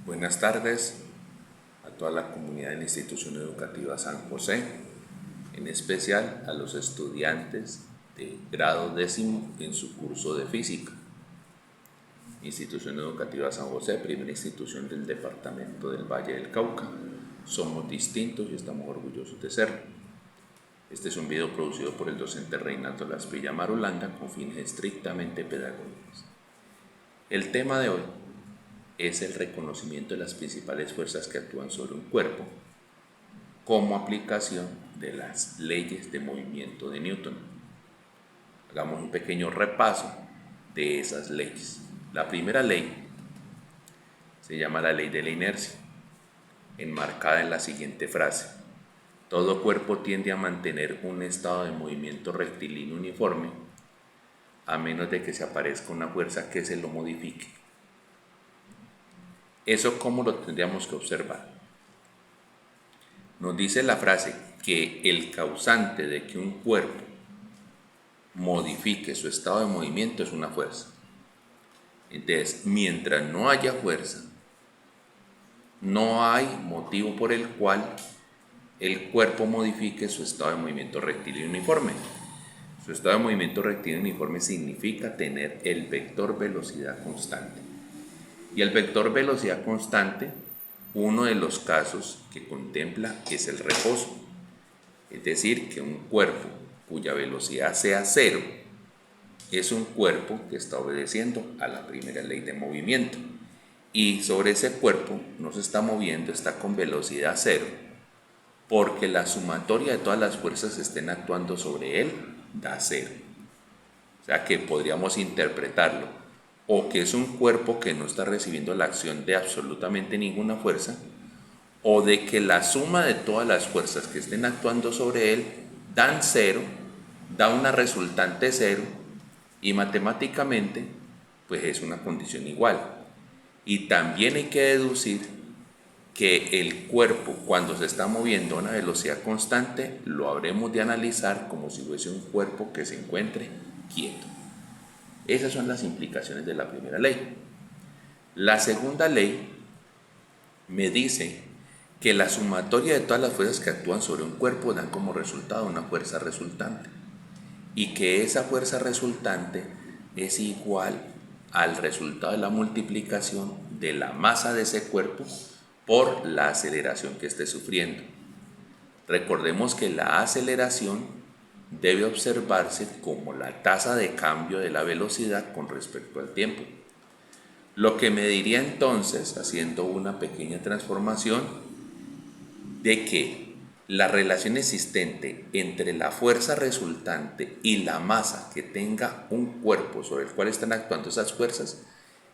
Buenas tardes a toda la comunidad de la Institución Educativa San José, en especial a los estudiantes de grado décimo en su curso de física. Institución Educativa San José, primera institución del departamento del Valle del Cauca. Somos distintos y estamos orgullosos de serlo. Este es un video producido por el docente Reinaldo Laspilla Marulanda con fines estrictamente pedagógicos. El tema de hoy es el reconocimiento de las principales fuerzas que actúan sobre un cuerpo como aplicación de las leyes de movimiento de Newton. Hagamos un pequeño repaso de esas leyes. La primera ley se llama la ley de la inercia, enmarcada en la siguiente frase: todo cuerpo tiende a mantener un estado de movimiento rectilíneo uniforme a menos de que se aparezca una fuerza que se lo modifique. ¿Eso cómo lo tendríamos que observar? Nos dice la frase que el causante de que un cuerpo modifique su estado de movimiento es una fuerza. Entonces, mientras no haya fuerza, no hay motivo por el cual el cuerpo modifique su estado de movimiento rectilíneo uniforme. Su estado de movimiento rectilíneo uniforme significa tener el vector velocidad constante. Y el vector velocidad constante, uno de los casos que contempla es el reposo. Es decir, que un cuerpo cuya velocidad sea cero es un cuerpo que está obedeciendo a la primera ley de movimiento. Y sobre ese cuerpo no se está moviendo, está con velocidad cero, porque la sumatoria de todas las fuerzas que estén actuando sobre él da cero. O sea que podríamos interpretarlo o que es un cuerpo que no está recibiendo la acción de absolutamente ninguna fuerza, o de que la suma de todas las fuerzas que estén actuando sobre él dan cero, da una resultante cero, y matemáticamente pues es una condición igual. Y también hay que deducir que el cuerpo, cuando se está moviendo a una velocidad constante, lo habremos de analizar como si fuese un cuerpo que se encuentre quieto. Esas son las implicaciones de la primera ley. La segunda ley me dice que la sumatoria de todas las fuerzas que actúan sobre un cuerpo dan como resultado una fuerza resultante, y que esa fuerza resultante es igual al resultado de la multiplicación de la masa de ese cuerpo por la aceleración que esté sufriendo. Recordemos que la aceleración debe observarse como la tasa de cambio de la velocidad con respecto al tiempo. Lo que me diría entonces, haciendo una pequeña transformación, de que la relación existente entre la fuerza resultante y la masa que tenga un cuerpo sobre el cual están actuando esas fuerzas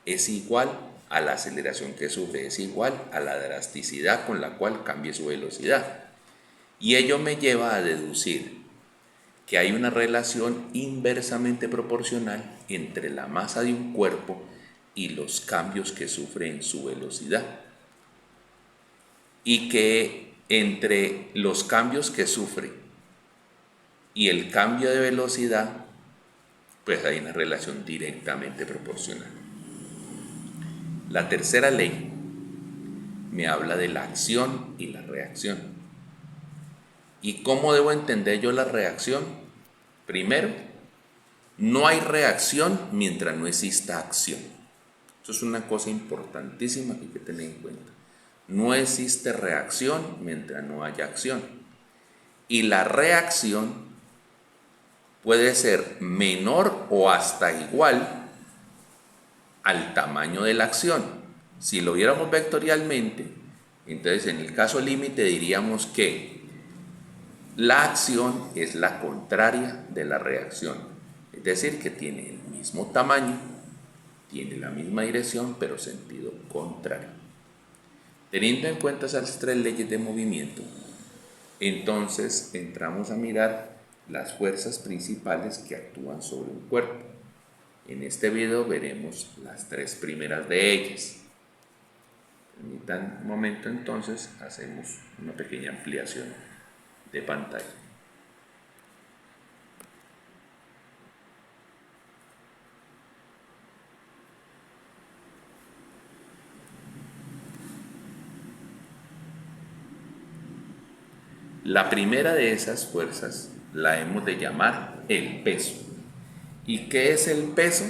es igual a la aceleración que sufre, es igual a la drasticidad con la cual cambie su velocidad. Y ello me lleva a deducir que hay una relación inversamente proporcional entre la masa de un cuerpo y los cambios que sufre en su velocidad. Y que entre los cambios que sufre y el cambio de velocidad, pues hay una relación directamente proporcional. La tercera ley me habla de la acción y la reacción. ¿Y cómo debo entender yo la reacción? Primero, no hay reacción mientras no exista acción. Eso es una cosa importantísima que hay que tener en cuenta. No existe reacción mientras no haya acción. Y la reacción puede ser menor o hasta igual al tamaño de la acción. Si lo viéramos vectorialmente, entonces en el caso límite diríamos que la acción es la contraria de la reacción, es decir, que tiene el mismo tamaño, tiene la misma dirección, pero sentido contrario. Teniendo en cuenta esas tres leyes de movimiento, entonces entramos a mirar las fuerzas principales que actúan sobre un cuerpo. En este video veremos las tres primeras de ellas. Permitan un momento, entonces hacemos una pequeña ampliación de pantalla. La primera de esas fuerzas la hemos de llamar el peso. ¿Y qué es el peso?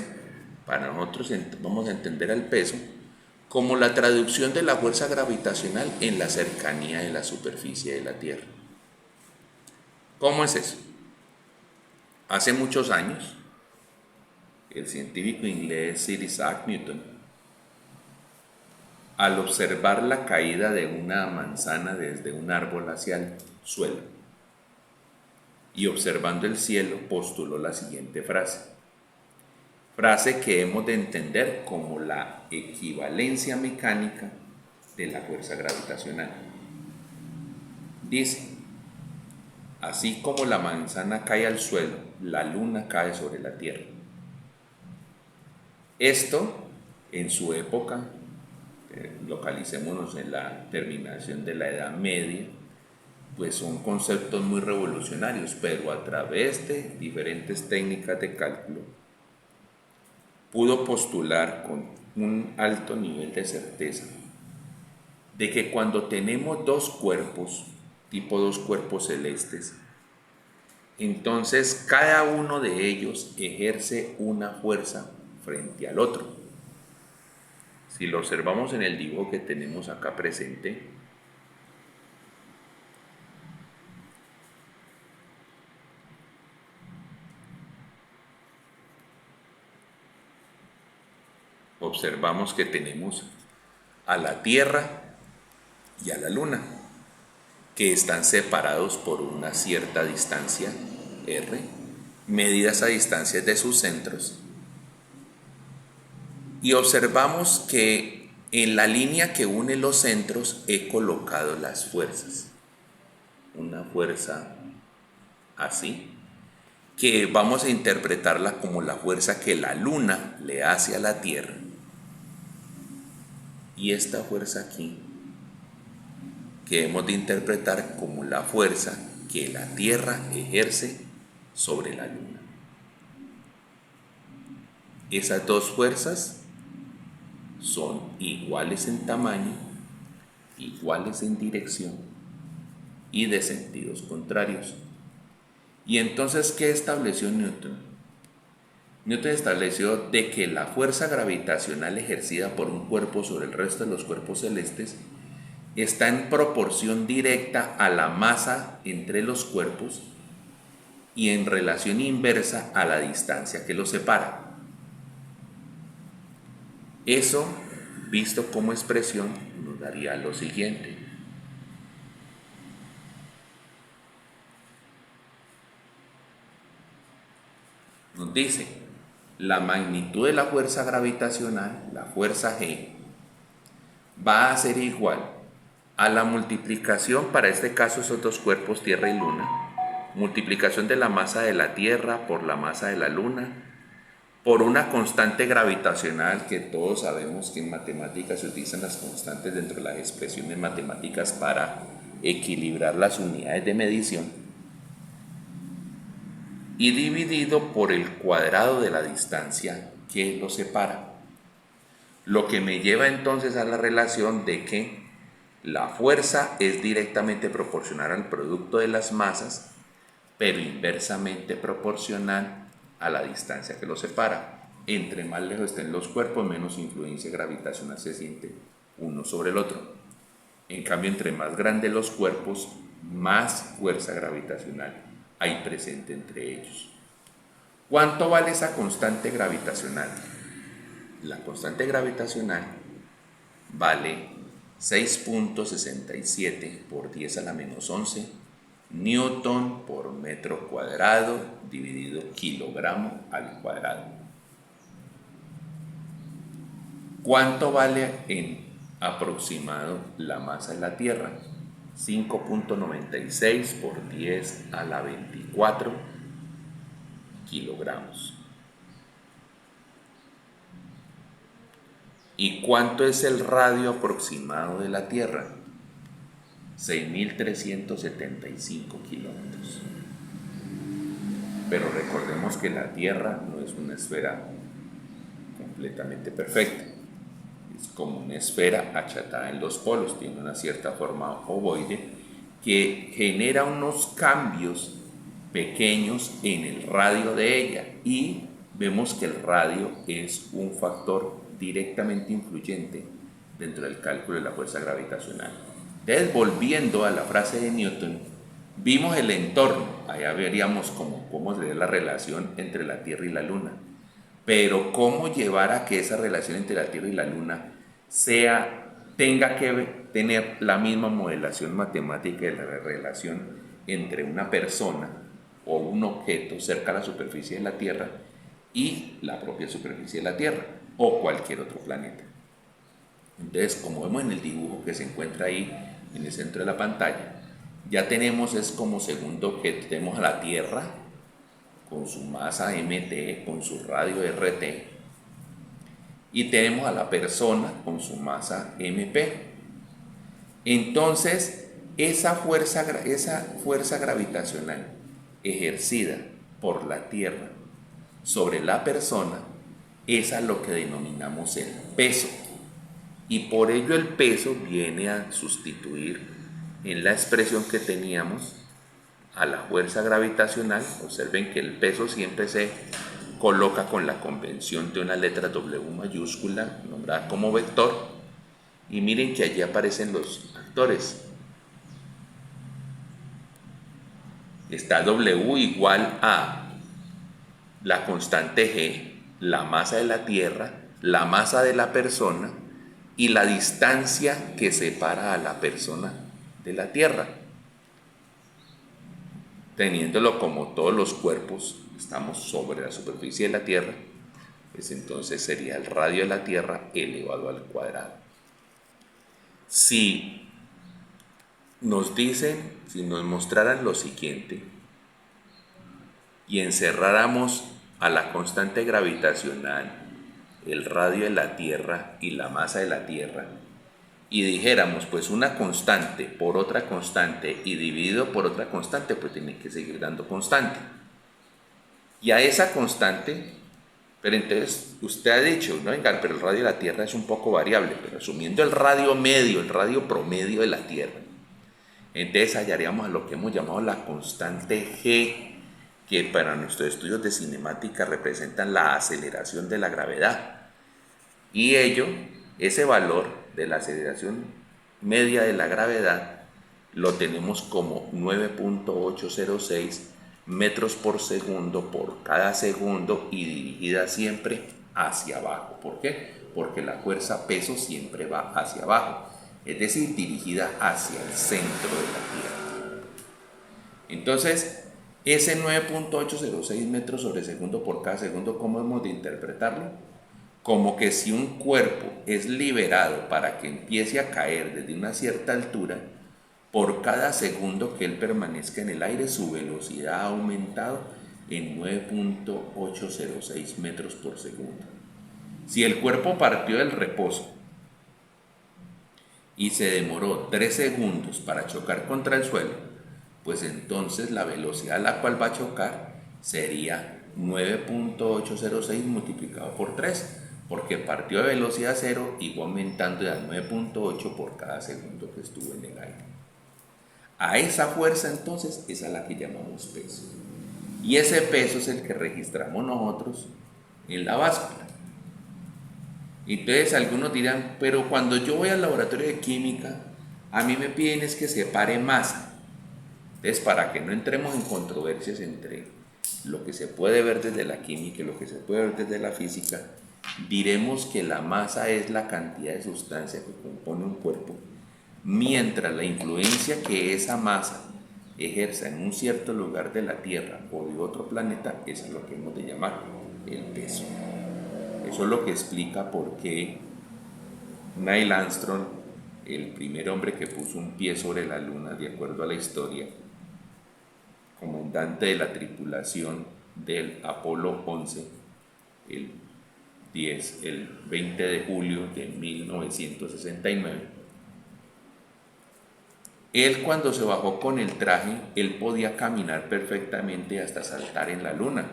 Para nosotros vamos a entender al peso como la traducción de la fuerza gravitacional en la cercanía de la superficie de la Tierra. ¿Cómo es eso? Hace muchos años, el científico inglés Sir Isaac Newton, al observar la caída de una manzana desde un árbol hacia el suelo y observando el cielo, postuló la siguiente frase que hemos de entender como la equivalencia mecánica de la fuerza gravitacional. Dice: así como la manzana cae al suelo, la luna cae sobre la Tierra. Esto, en su época, localicémonos en la terminación de la Edad Media, pues son conceptos muy revolucionarios, pero a través de diferentes técnicas de cálculo pudo postular con un alto nivel de certeza de que cuando tenemos dos cuerpos, tipo dos cuerpos celestes, entonces cada uno de ellos ejerce una fuerza frente al otro. Si lo observamos en el dibujo que tenemos acá presente, observamos que tenemos a la Tierra y a la Luna, que están separados por una cierta distancia, r, medidas a distancias de sus centros. Y observamos que en la línea que une los centros he colocado las fuerzas. Una fuerza así, que vamos a interpretarla como la fuerza que la Luna le hace a la Tierra. Y esta fuerza aquí, que hemos de interpretar como la fuerza que la Tierra ejerce sobre la Luna. Esas dos fuerzas son iguales en tamaño, iguales en dirección y de sentidos contrarios. Y entonces, ¿qué estableció Newton? Newton estableció de que la fuerza gravitacional ejercida por un cuerpo sobre el resto de los cuerpos celestes está en proporción directa a la masa entre los cuerpos y en relación inversa a la distancia que los separa. Eso, visto como expresión, nos daría lo siguiente. Nos dice: la magnitud de la fuerza gravitacional, la fuerza G, va a ser igual a la multiplicación, para este caso esos dos cuerpos, Tierra y Luna, multiplicación de la masa de la Tierra por la masa de la Luna, por una constante gravitacional, que todos sabemos que en matemáticas se utilizan las constantes dentro de las expresiones matemáticas para equilibrar las unidades de medición, y dividido por el cuadrado de la distancia que lo separa. Lo que me lleva entonces a la relación de que la fuerza es directamente proporcional al producto de las masas, pero inversamente proporcional a la distancia que los separa. Entre más lejos estén los cuerpos, menos influencia gravitacional se siente uno sobre el otro. En cambio, entre más grandes los cuerpos, más fuerza gravitacional hay presente entre ellos. ¿Cuánto vale esa constante gravitacional? La constante gravitacional vale 6.67 por 10 a la menos 11 Newton por metro cuadrado dividido kilogramo al cuadrado. ¿Cuánto vale en aproximado la masa de la Tierra? 5.96 por 10 a la 24 kilogramos. ¿Y cuánto es el radio aproximado de la Tierra? 6.375 kilómetros. Pero recordemos que la Tierra no es una esfera completamente perfecta. Es como una esfera achatada en los polos, tiene una cierta forma ovoide, que genera unos cambios pequeños en el radio de ella, y vemos que el radio es un factor directamente influyente dentro del cálculo de la fuerza gravitacional. Entonces, volviendo a la frase de Newton, vimos el entorno, allá veríamos cómo sería la relación entre la Tierra y la Luna, pero cómo llevar a que esa relación entre la Tierra y la Luna tenga que tener la misma modelación matemática de la relación entre una persona o un objeto cerca a la superficie de la Tierra y la propia superficie de la Tierra o cualquier otro planeta. Entonces, como vemos en el dibujo que se encuentra ahí en el centro de la pantalla, ya tenemos como segundo objeto, tenemos a la Tierra con su masa mt, con su radio rt, y tenemos a la persona con su masa mp. Entonces, esa fuerza gravitacional ejercida por la Tierra sobre la persona es a lo que denominamos el peso, y por ello el peso viene a sustituir en la expresión que teníamos a la fuerza gravitacional. Observen que el peso siempre se coloca con la convención de una letra W mayúscula nombrada como vector, y miren que allí aparecen los actores. Está W igual a la constante G, la masa de la Tierra, la masa de la persona y la distancia que separa a la persona de la Tierra. Teniéndolo como todos los cuerpos estamos sobre la superficie de la Tierra, pues entonces sería el radio de la Tierra elevado al cuadrado. Si nos mostraran lo siguiente y encerráramos a la constante gravitacional, el radio de la Tierra y la masa de la Tierra, y dijéramos pues una constante por otra constante y dividido por otra constante, pues tiene que seguir dando constante. Y a esa constante, pero entonces usted ha dicho, no, venga, pero el radio de la Tierra es un poco variable, pero asumiendo el radio medio, el radio promedio de la Tierra, entonces hallaríamos a lo que hemos llamado la constante G, que para nuestros estudios de cinemática representan la aceleración de la gravedad. Y ese valor de la aceleración media de la gravedad lo tenemos como 9.806 metros por segundo por cada segundo, y dirigida siempre hacia abajo. ¿Por qué? Porque la fuerza peso siempre va hacia abajo, es decir, dirigida hacia el centro de la Tierra. Entonces, ese 9.806 metros sobre segundo por cada segundo, ¿cómo hemos de interpretarlo? Como que si un cuerpo es liberado para que empiece a caer desde una cierta altura, por cada segundo que él permanezca en el aire, su velocidad ha aumentado en 9.806 metros por segundo. Si el cuerpo partió del reposo y se demoró 3 segundos para chocar contra el suelo, pues entonces la velocidad a la cual va a chocar sería 9.806 multiplicado por 3, porque partió de velocidad 0 y va aumentando de 9.8 por cada segundo que estuvo en el aire. A esa fuerza entonces es a la que llamamos peso, y ese peso es el que registramos nosotros en la báscula. Entonces algunos dirán, pero cuando yo voy al laboratorio de química, a mí me piden es que separe masa. Entonces, para que no entremos en controversias entre lo que se puede ver desde la química y lo que se puede ver desde la física, diremos que la masa es la cantidad de sustancia que compone un cuerpo, mientras la influencia que esa masa ejerza en un cierto lugar de la Tierra o de otro planeta es lo que hemos de llamar el peso. Eso es lo que explica por qué Neil Armstrong, el primer hombre que puso un pie sobre la Luna, de acuerdo a la historia, comandante de la tripulación del Apolo 11, el 20 de julio de 1969, él, cuando se bajó con el traje, él podía caminar perfectamente hasta saltar en la Luna,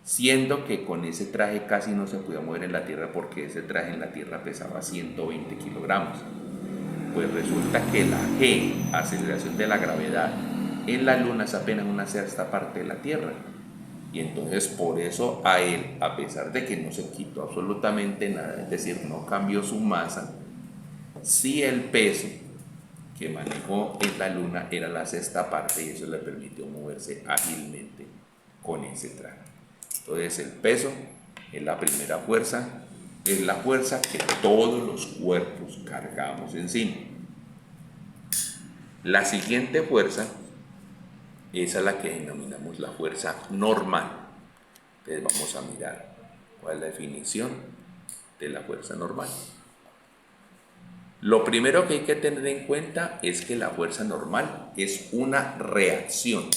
siendo que con ese traje casi no se podía mover en la Tierra, porque ese traje en la Tierra pesaba 120 kilogramos. Pues resulta que la G, aceleración de la gravedad, en la Luna es apenas una sexta parte de la Tierra. Y entonces por eso a él, a pesar de que no se quitó absolutamente nada, es decir, no cambió su masa, sí el peso que manejó en la Luna era la sexta parte y eso le permitió moverse ágilmente con ese traje. Entonces el peso es la primera fuerza, es la fuerza que todos los cuerpos cargamos encima. La siguiente fuerza es a la que denominamos la fuerza normal. Entonces vamos a mirar cuál es la definición de la fuerza normal. Lo primero que hay que tener en cuenta es que la fuerza normal es una reacción.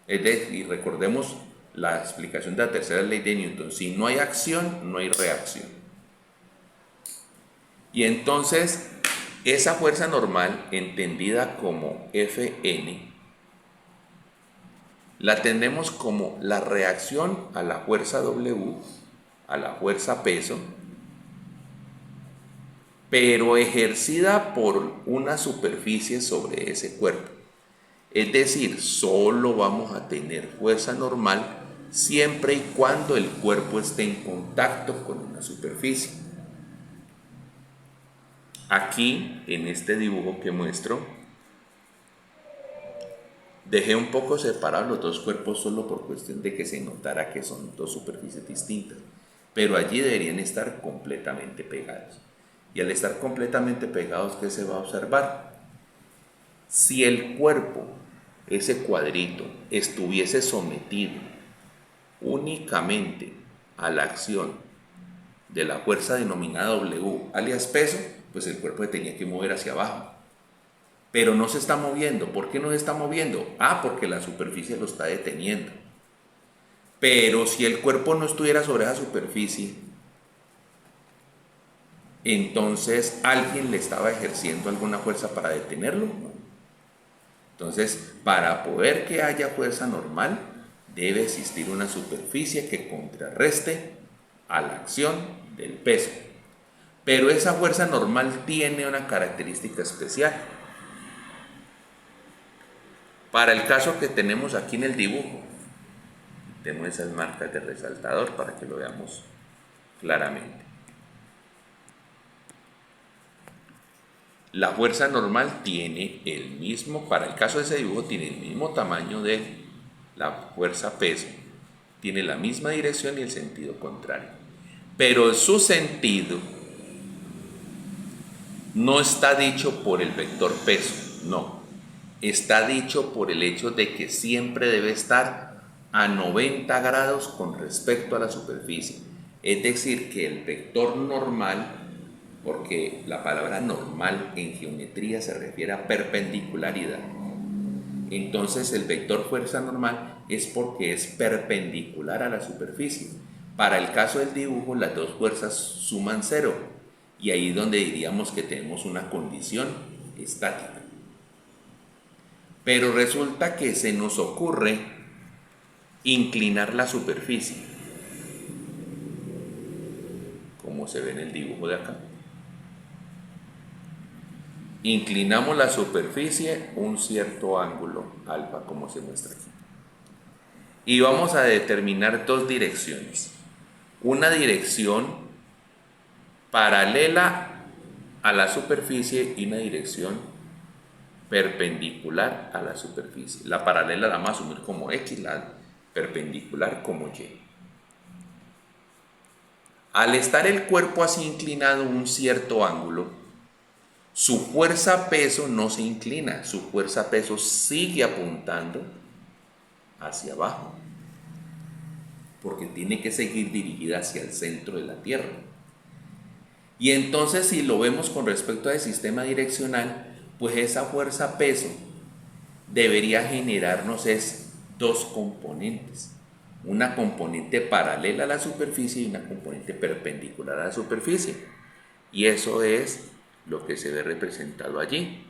Es decir, recordemos la explicación de la tercera ley de Newton. Si no hay acción, no hay reacción. Y entonces, esa fuerza normal, entendida como Fn, la tenemos como la reacción a la fuerza W, a la fuerza peso, pero ejercida por una superficie sobre ese cuerpo. Es decir, solo vamos a tener fuerza normal siempre y cuando el cuerpo esté en contacto con una superficie. Aquí, en este dibujo que muestro, dejé un poco separados los dos cuerpos solo por cuestión de que se notara que son dos superficies distintas, pero allí deberían estar completamente pegados. Y al estar completamente pegados, ¿qué se va a observar? Si el cuerpo, ese cuadrito, estuviese sometido únicamente a la acción de la fuerza denominada W, alias peso, pues el cuerpo se tenía que mover hacia abajo. Pero no se está moviendo. ¿Por qué no se está moviendo? Porque la superficie lo está deteniendo. Pero si el cuerpo no estuviera sobre esa superficie, entonces alguien le estaba ejerciendo alguna fuerza para detenerlo. Entonces, para poder que haya fuerza normal, debe existir una superficie que contrarreste a la acción del peso. Pero esa fuerza normal tiene una característica especial. Para el caso que tenemos aquí en el dibujo, tenemos esas marcas de resaltador para que lo veamos claramente. La fuerza normal tiene el mismo, para el caso de ese dibujo, tiene el mismo tamaño de la fuerza peso, tiene la misma dirección y el sentido contrario. Pero su sentido no está dicho por el vector peso, no. Está dicho por el hecho de que siempre debe estar a 90 grados con respecto a la superficie. Es decir, que el vector normal, porque la palabra normal en geometría se refiere a perpendicularidad, entonces el vector fuerza normal es porque es perpendicular a la superficie. Para el caso del dibujo, las dos fuerzas suman 0 y ahí es donde diríamos que tenemos una condición estática. Pero resulta que se nos ocurre inclinar la superficie, como se ve en el dibujo de acá. Inclinamos la superficie un cierto ángulo alfa, como se muestra aquí. Y vamos a determinar dos direcciones. Una dirección paralela a la superficie y una dirección perpendicular a la superficie. La paralela la vamos a asumir como X, la perpendicular como Y. Al estar el cuerpo así inclinado un cierto ángulo, su fuerza peso no se inclina, su fuerza peso sigue apuntando hacia abajo, porque tiene que seguir dirigida hacia el centro de la Tierra. Y entonces, si lo vemos con respecto al sistema direccional, pues esa fuerza peso debería generarnos dos componentes. Una componente paralela a la superficie y una componente perpendicular a la superficie. Y eso es lo que se ve representado allí.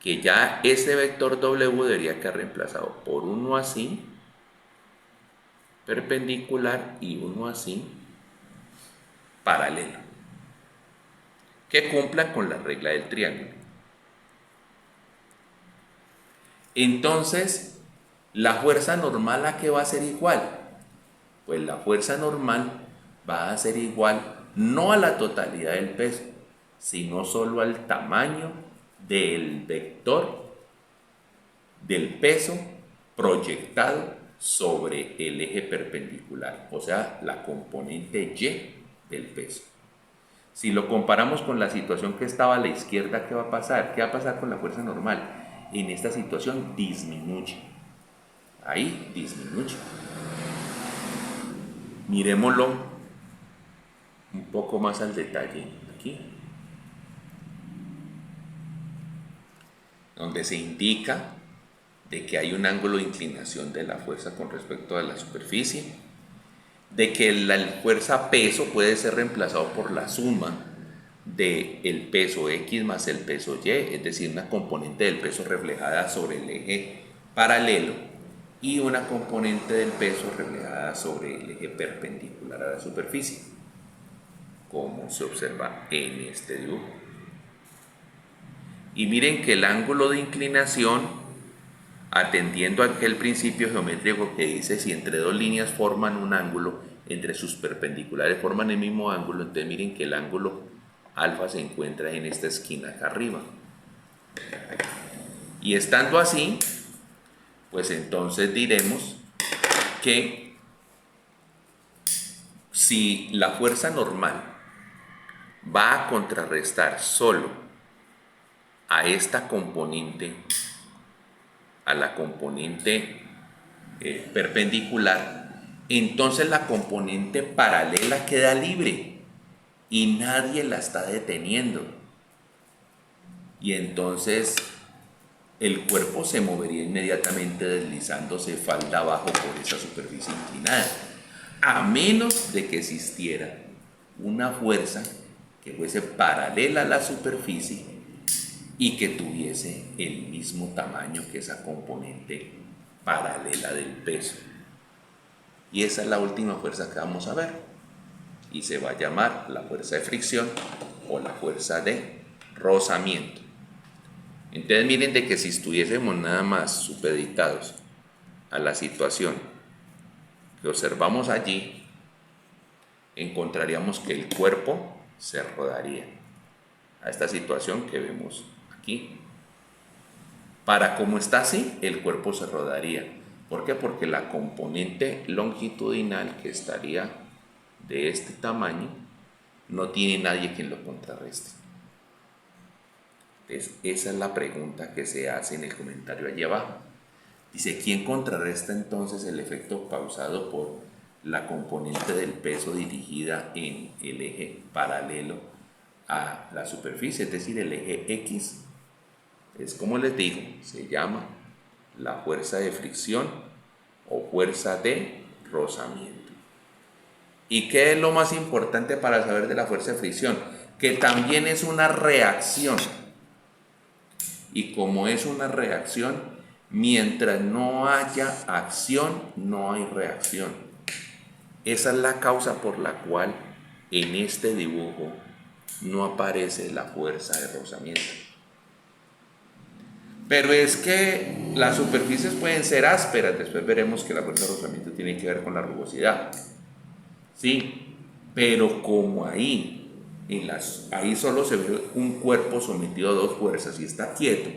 Que ya ese vector W debería quedar reemplazado por uno así, perpendicular, y uno así, paralelo. que cumplan con la regla del triángulo. Entonces, ¿la fuerza normal a qué va a ser igual? Pues la fuerza normal va a ser igual no a la totalidad del peso, sino solo al tamaño del vector del peso proyectado sobre el eje perpendicular, o sea, la componente Y del peso. Si lo comparamos con la situación que estaba a la izquierda, ¿qué va a pasar? ¿Qué va a pasar con la fuerza normal? En esta situación disminuye. Ahí disminuye. Miremoslo un poco más al detalle aquí, donde se indica de que hay un ángulo de inclinación de la fuerza con respecto a la superficie, de que la fuerza peso puede ser reemplazado por la suma del peso X más el peso Y, es decir, una componente del peso reflejada sobre el eje paralelo y una componente del peso reflejada sobre el eje perpendicular a la superficie, como se observa en este dibujo. Y miren que el ángulo de inclinación, atendiendo a aquel principio geométrico que dice si entre dos líneas forman un ángulo, entre sus perpendiculares forman el mismo ángulo, entonces miren que el ángulo alfa se encuentra en esta esquina acá arriba. Y estando así, pues entonces diremos que si la fuerza normal va a contrarrestar solo a esta componente, a la componente perpendicular, entonces la componente paralela queda libre y nadie la está deteniendo. Y entonces el cuerpo se movería inmediatamente deslizándose falda abajo por esa superficie inclinada, a menos de que existiera una fuerza que fuese paralela a la superficie y que tuviese el mismo tamaño que esa componente paralela del peso. Y esa es la última fuerza que vamos a ver, y se va a llamar la fuerza de fricción o la fuerza de rozamiento. Entonces miren de que si estuviésemos nada más supeditados a la situación que observamos allí, encontraríamos que el cuerpo se rodaría a esta situación que vemos aquí. Para como está así, el cuerpo se rodaría. ¿Por qué? Porque la componente longitudinal, que estaría de este tamaño, no tiene nadie quien lo contrarreste. Entonces, esa es la pregunta que se hace en el comentario allí abajo. Dice, ¿quién contrarresta entonces el efecto causado por la componente del peso dirigida en el eje paralelo a la superficie, es decir, el eje X? Es como les digo, se llama la fuerza de fricción o fuerza de rozamiento. ¿Y qué es lo más importante para saber de la fuerza de fricción? Que también es una reacción. Y como es una reacción, mientras no haya acción, no hay reacción. Esa es la causa por la cual en este dibujo no aparece la fuerza de rozamiento. Pero es que las superficies pueden ser ásperas, después veremos que la fuerza de rozamiento tiene que ver con la rugosidad. Sí, pero como ahí solo se ve un cuerpo sometido a dos fuerzas y está quieto,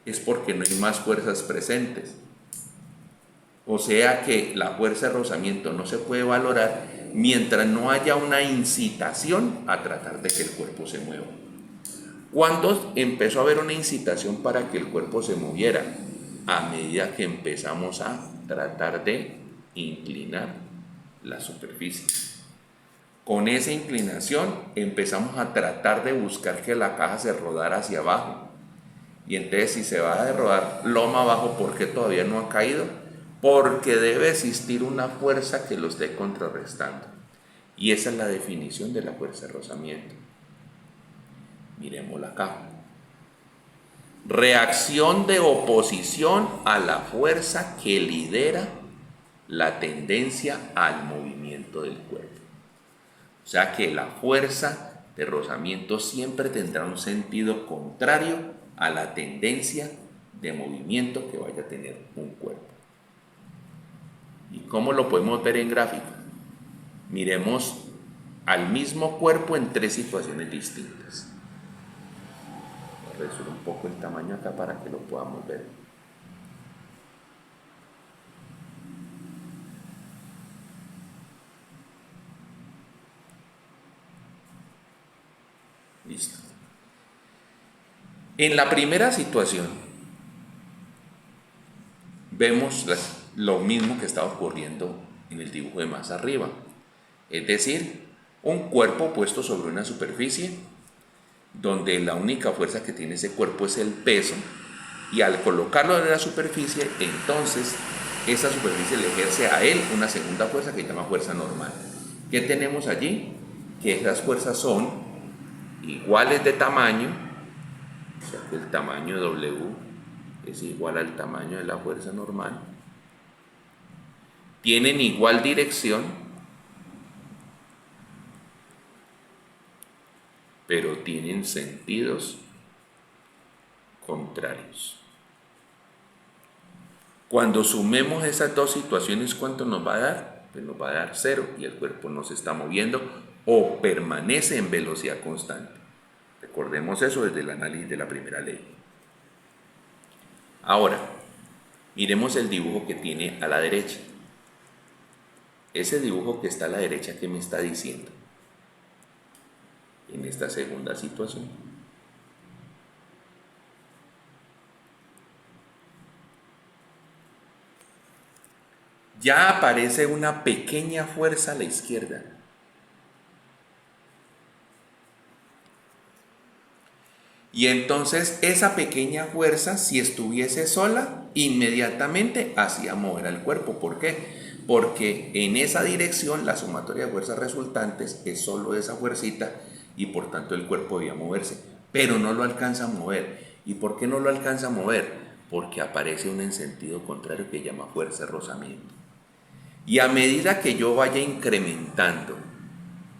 es porque no hay más fuerzas presentes. O sea que la fuerza de rozamiento no se puede valorar mientras no haya una incitación a tratar de que el cuerpo se mueva. ¿Cuándo empezó a haber una incitación para que el cuerpo se moviera? A medida que empezamos a tratar de inclinar la superficie. Con esa inclinación empezamos a tratar de buscar que la caja se rodara hacia abajo. Y entonces si se va a rodar loma abajo, ¿por qué todavía no ha caído? Porque debe existir una fuerza que lo esté contrarrestando. Y esa es la definición de la fuerza de rozamiento. Miremosla acá. Reacción de oposición a la fuerza que lidera la tendencia al movimiento del cuerpo. O sea que la fuerza de rozamiento siempre tendrá un sentido contrario a la tendencia de movimiento que vaya a tener un cuerpo. ¿Y cómo lo podemos ver en gráfica? Miremos al mismo cuerpo en tres situaciones distintas. Voy a reducir un poco el tamaño acá para que lo podamos ver. Listo. En la primera situación vemos lo mismo que está ocurriendo en el dibujo de más arriba. Es decir, un cuerpo puesto sobre una superficie donde la única fuerza que tiene ese cuerpo es el peso, y al colocarlo en la superficie, entonces esa superficie le ejerce a él una segunda fuerza que se llama fuerza normal. ¿Qué tenemos allí? Que esas fuerzas son iguales de tamaño, o sea que el tamaño de W es igual al tamaño de la fuerza normal, tienen igual dirección, pero tienen sentidos contrarios. Cuando sumemos esas dos situaciones, ¿cuánto nos va a dar? Pues nos va a dar 0 y el cuerpo no se está moviendo o permanece en velocidad constante. Recordemos eso desde el análisis de la primera ley. Ahora, miremos el dibujo que tiene a la derecha. Ese dibujo que está a la derecha, ¿qué me está diciendo? En esta segunda situación, ya aparece una pequeña fuerza a la izquierda. Y entonces esa pequeña fuerza, si estuviese sola, inmediatamente hacía mover al cuerpo. ¿Por qué? Porque en esa dirección la sumatoria de fuerzas resultantes es solo esa fuercita y por tanto el cuerpo debía moverse. Pero no lo alcanza a mover. ¿Y por qué no lo alcanza a mover? Porque aparece un en sentido contrario que llama fuerza de rozamiento. Y a medida que yo vaya incrementando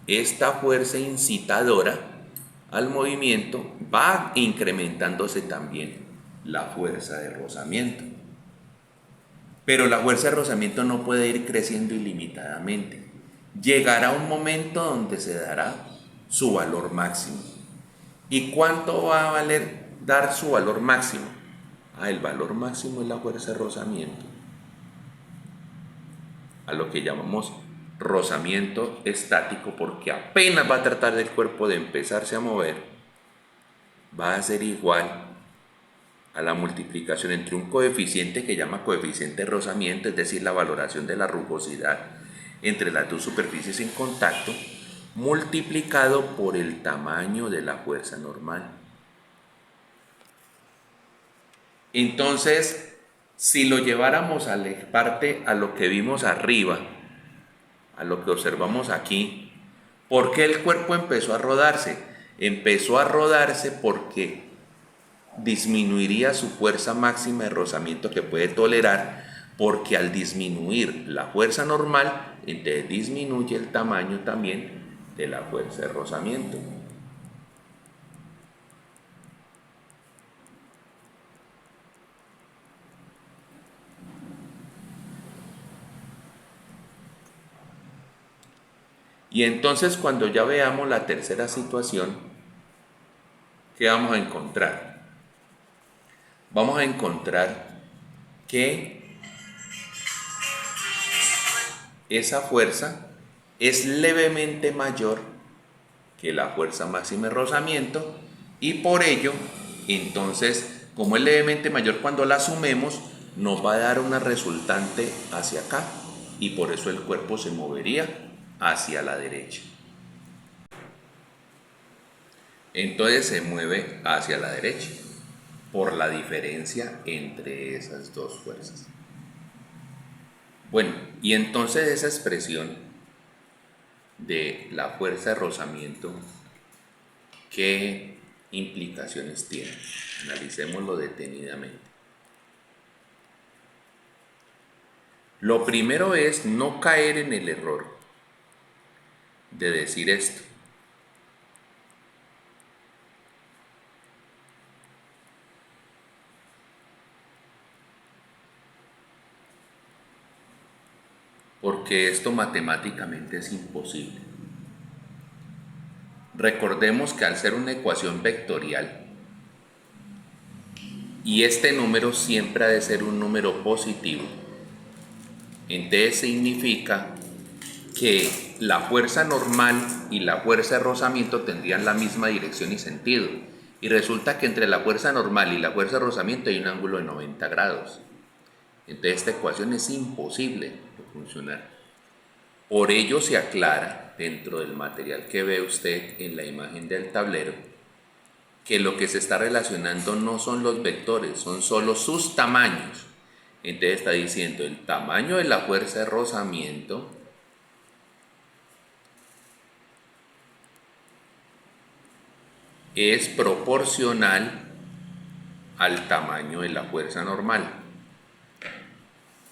esta fuerza incitadora al movimiento, va incrementándose también la fuerza de rozamiento. Pero la fuerza de rozamiento no puede ir creciendo ilimitadamente. Llegará un momento donde se dará su valor máximo. ¿Y cuánto va a valer dar su valor máximo? El valor máximo es la fuerza de rozamiento, a lo que llamamos rozamiento estático, porque apenas va a tratar del cuerpo de empezarse a mover, va a ser igual a la multiplicación entre un coeficiente que llama coeficiente de rozamiento, es decir, la valoración de la rugosidad entre las dos superficies en contacto, multiplicado por el tamaño de la fuerza normal. Entonces, si lo lleváramos a la parte a lo que vimos arriba, a lo que observamos aquí, ¿por qué el cuerpo empezó a rodarse? Empezó a rodarse porque disminuiría su fuerza máxima de rozamiento que puede tolerar, porque al disminuir la fuerza normal, entonces disminuye el tamaño también de la fuerza de rozamiento. Y entonces cuando ya veamos la tercera situación, ¿qué vamos a encontrar? Vamos a encontrar que esa fuerza es levemente mayor que la fuerza máxima de rozamiento y por ello, entonces, como es levemente mayor, cuando la sumemos, nos va a dar una resultante hacia acá y por eso el cuerpo se movería hacia la derecha. Entonces se mueve hacia la derecha por la diferencia entre esas dos fuerzas. Bueno, y entonces esa expresión de la fuerza de rozamiento, ¿qué implicaciones tiene? Analicémoslo detenidamente. Lo primero es no caer en el error de decir esto. porque esto matemáticamente es imposible. Recordemos que al ser una ecuación vectorial, y este número siempre ha de ser un número positivo, entonces significa que la fuerza normal y la fuerza de rozamiento tendrían la misma dirección y sentido. Y resulta que entre la fuerza normal y la fuerza de rozamiento hay un ángulo de 90 grados. Entonces esta ecuación es imposible de funcionar. Por ello se aclara dentro del material que ve usted en la imagen del tablero que lo que se está relacionando no son los vectores, son solo sus tamaños. Entonces está diciendo el tamaño de la fuerza de rozamiento es proporcional al tamaño de la fuerza normal.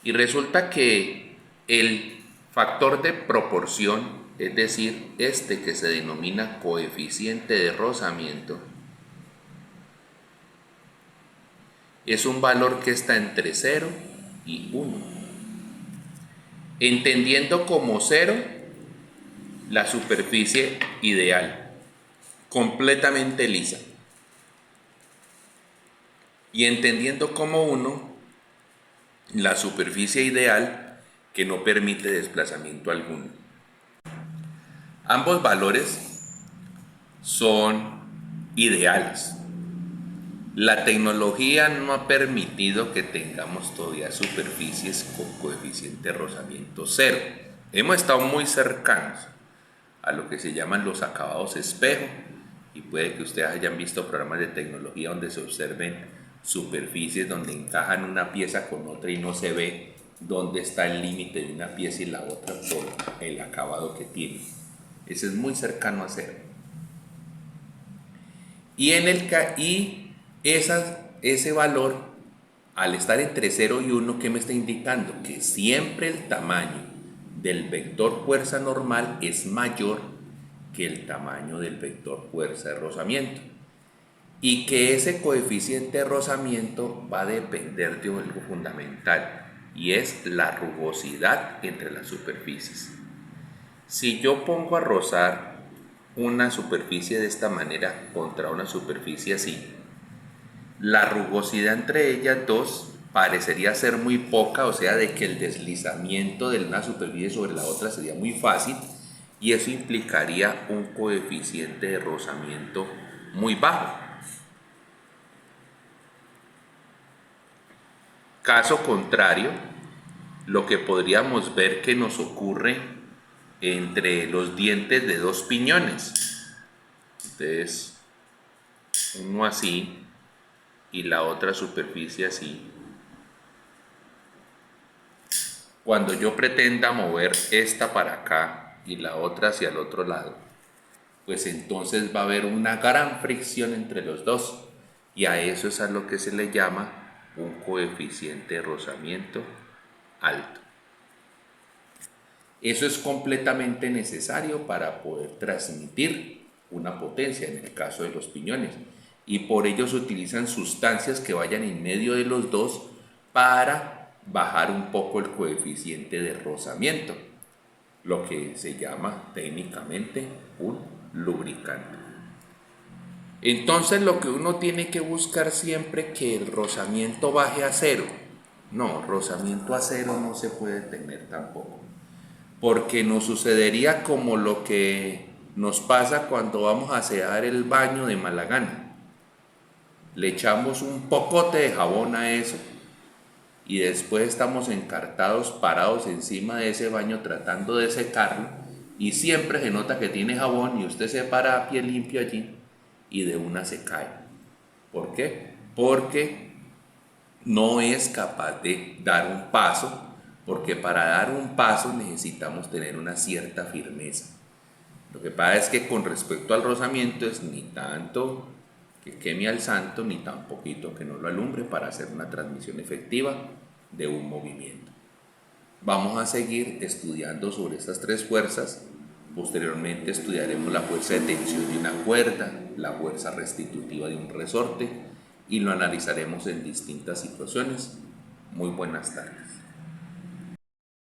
Y resulta que el factor de proporción, es decir, este que se denomina coeficiente de rozamiento, es un valor que está entre 0 y 1. Entendiendo como 0 la superficie ideal, completamente lisa. Y entendiendo como 1 la superficie ideal que no permite desplazamiento alguno. Ambos valores son ideales. La tecnología no ha permitido que tengamos todavía superficies con coeficiente de rozamiento 0. Hemos estado muy cercanos a lo que se llaman los acabados espejo, y puede que ustedes hayan visto programas de tecnología donde se observen superficies donde encajan una pieza con otra y no se ve dónde está el límite de una pieza y la otra por el acabado que tiene. Ese es muy cercano a 0. Y ese valor, al estar entre 0 y 1, ¿qué me está indicando? Que siempre el tamaño del vector fuerza normal es mayor que el tamaño del vector fuerza de rozamiento, y que ese coeficiente de rozamiento va a depender de algo fundamental, y es la rugosidad entre las superficies. Si yo pongo a rozar una superficie de esta manera contra una superficie así, la rugosidad entre ellas dos parecería ser muy poca, o sea, de que el deslizamiento de una superficie sobre la otra sería muy fácil, y eso implicaría un coeficiente de rozamiento muy bajo. Caso contrario, lo que podríamos ver que nos ocurre entre los dientes de dos piñones. Entonces, uno así y la otra superficie así. Cuando yo pretenda mover esta para acá y la otra hacia el otro lado, pues entonces va a haber una gran fricción entre los dos, y a eso es a lo que se le llama un coeficiente de rozamiento alto. Eso es completamente necesario para poder transmitir una potencia, en el caso de los piñones, y por ello se utilizan sustancias que vayan en medio de los dos para bajar un poco el coeficiente de rozamiento, lo que se llama técnicamente un lubricante. Entonces lo que uno tiene que buscar siempre que el rozamiento baje a 0. No, rozamiento a 0 no se puede tener tampoco, porque nos sucedería como lo que nos pasa cuando vamos a asear el baño de mala gana. Le echamos un pocote de jabón a eso y después estamos encartados, parados encima de ese baño tratando de secarlo, y siempre se nota que tiene jabón y usted se para a pie limpio allí y de una se cae. ¿Por qué? Porque no es capaz de dar un paso, porque para dar un paso necesitamos tener una cierta firmeza. Lo que pasa es que con respecto al rozamiento es ni tanto que queme al santo, ni tan poquito que no lo alumbre para hacer una transmisión efectiva de un movimiento. Vamos a seguir estudiando sobre estas tres fuerzas. Posteriormente estudiaremos la fuerza de tensión de una cuerda, la fuerza restitutiva de un resorte, y lo analizaremos en distintas situaciones. Muy buenas tardes.